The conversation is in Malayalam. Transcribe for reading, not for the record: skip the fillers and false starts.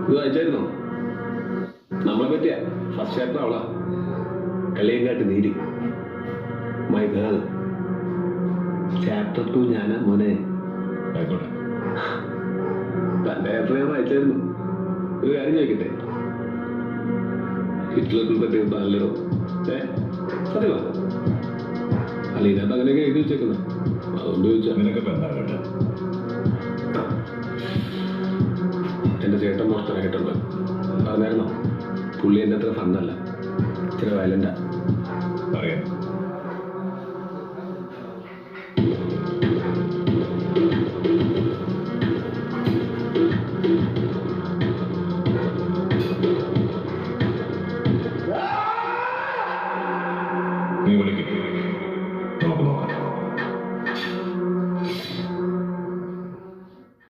ഇത് വായിച്ചായിരുന്നോ? നമ്മളെ പറ്റിയ ഫസ്റ്റ് ചാപ്റ്റർ അവളാ. Kaliyankattu Neeli. My girl. Chapter 2 ഞാനാ മോനെ. തന്റെ ചാപ്റ്റർ ഞാൻ വായിച്ചായിരുന്നു. ഒരു കാര്യം ചോദിക്കട്ടെ, ഹിറ്റ്ലറിനെ പറ്റി നല്ലതോ? സത്യമാ? അല്ല, ഇതിനകത്ത് അങ്ങനെയൊക്കെ എഴുതി വെച്ചേക്കുന്നത്. അതുകൊണ്ട് ചോദിച്ചാ. എന്റെ ചേട്ടൻ മോഷ്ടനായിട്ടുണ്ട്. പറഞ്ഞായിരുന്നോ? പുള്ളി എൻ്റെ അത്ര ഫണ്ണല്ല, ഇച്ചിരി വയലൻ്റാ.